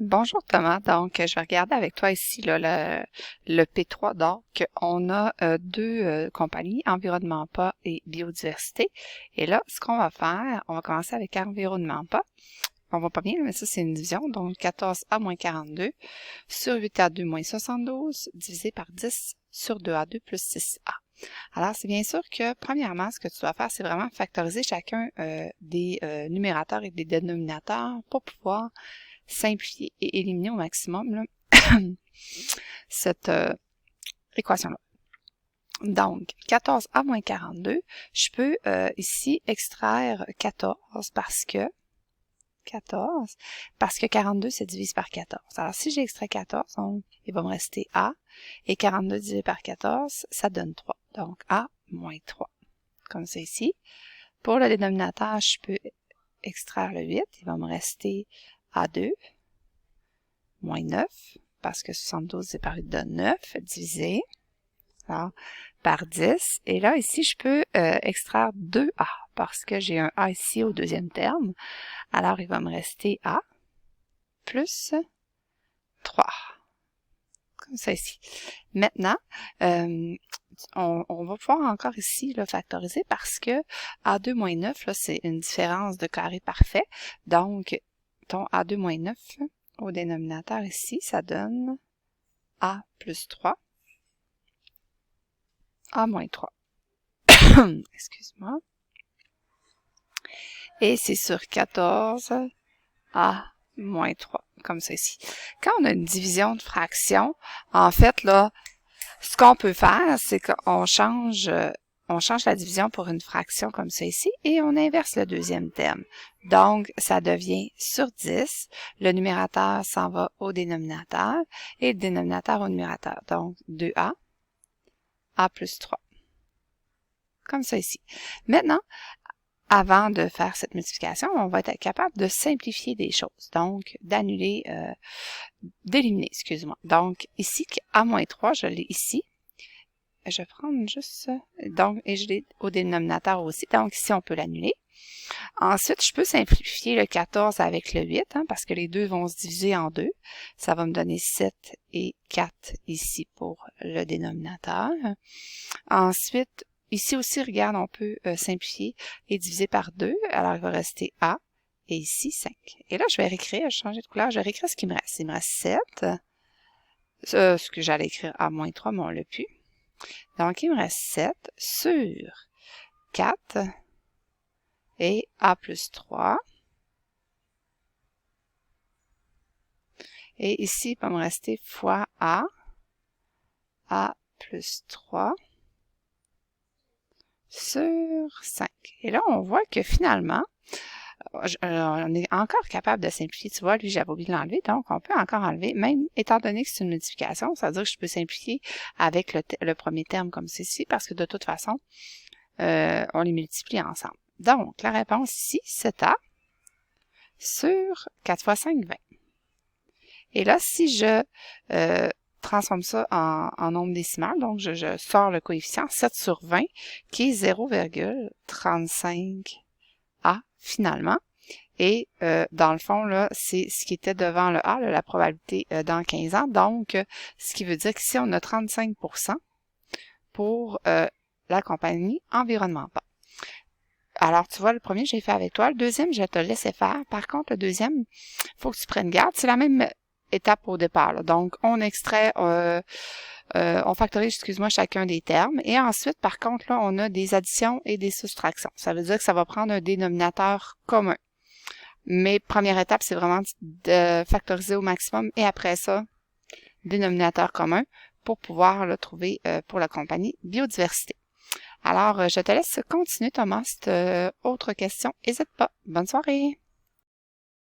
Bonjour Thomas, donc je vais regarder avec toi ici là, le P3. Donc on a deux compagnies, Environnement PA et Biodiversité. Et là, ce qu'on va faire, on va commencer avec Environnement PA. On va pas bien, mais ça c'est une division, donc 14A moins 42 sur 8A2 moins 72 divisé par 10 sur 2A2 plus 6A. Alors, c'est bien sûr que, premièrement, ce que tu dois faire, c'est vraiment factoriser chacun des numérateurs et des dénominateurs pour pouvoir simplifier et éliminer au maximum là, cette équation-là. Donc, 14A moins 42, je peux ici extraire 14 parce que 42 se divise par 14. Alors, si j'extrais 14, donc, il va me rester A, et 42 divisé par 14, ça donne 3. Donc, A moins 3, comme ça ici. Pour le dénominateur, je peux extraire le 8, il va me rester A2, moins 9, parce que 72 divisé par 8 donne 9, divisé alors, par 10. Et là, ici, je peux extraire 2A, parce que j'ai un A ici au deuxième terme. Alors, il va me rester A plus 3, comme ça ici. Maintenant, on va pouvoir encore ici là, factoriser parce que A2 moins 9, là, c'est une différence de carré parfait. Donc, ton A2 moins 9 au dénominateur ici, ça donne A plus 3, A moins 3. Excuse-moi. Et c'est sur 14, A moins 3, comme ça ici. Quand on a une division de fraction, en fait, là, ce qu'on peut faire, c'est qu'on change la division pour une fraction comme ça ici et on inverse le deuxième terme. Donc, ça devient sur 10. Le numérateur s'en va au dénominateur et le dénominateur au numérateur. Donc, 2A, A plus 3. Comme ça ici. Maintenant, avant de faire cette multiplication, on va être capable de simplifier des choses. Donc, d'éliminer, excuse-moi. Donc, ici, A-3, je l'ai ici. Je vais prendre juste ça. Donc, et je l'ai au dénominateur aussi. Donc, ici, on peut l'annuler. Ensuite, je peux simplifier le 14 avec le 8, parce que les deux vont se diviser en deux. Ça va me donner 7 et 4 ici pour le dénominateur. Ensuite, ici aussi, regarde, on peut simplifier et diviser par 2. Alors, il va rester A et ici 5. Et là, je vais réécrire, je vais changer de couleur, je vais réécrire ce qui me reste. Il me reste 7. Ce que j'allais écrire A-3, mais on l'a plus. Donc, il me reste 7 sur 4 et A plus 3. Et ici, il va me rester fois A plus 3 sur 5. Et là, on voit que finalement, on est encore capable de simplifier. Tu vois, lui, j'avais oublié de l'enlever, donc on peut encore enlever, même étant donné que c'est une multiplication, ça veut dire que je peux simplifier avec le premier terme comme ceci, parce que de toute façon, on les multiplie ensemble. Donc, la réponse ici, 7A sur 4 fois 5, 20. Et là, si je transforme ça en nombre décimal, donc je sors le coefficient 7 sur 20, qui est 0,35A finalement. Et dans le fond, là, c'est ce qui était devant le A, là, la probabilité dans 15 ans. Donc, ce qui veut dire qu'ici, on a 35% pour la compagnie Environnement PA. Alors, tu vois, le premier, j'ai fait avec toi. Le deuxième, je te le laissais faire. Par contre, le deuxième, il faut que tu prennes garde. C'est la même étape au départ, là. Donc, on extrait, on factorise, excuse-moi, chacun des termes. Et ensuite, par contre, là, on a des additions et des soustractions. Ça veut dire que ça va prendre un dénominateur commun. Mais première étape, c'est vraiment de factoriser au maximum et après ça, dénominateur commun pour pouvoir le trouver pour la compagnie Biodiversité. Alors, je te laisse continuer, Thomas. Si tu as autre question, n'hésite pas. Bonne soirée!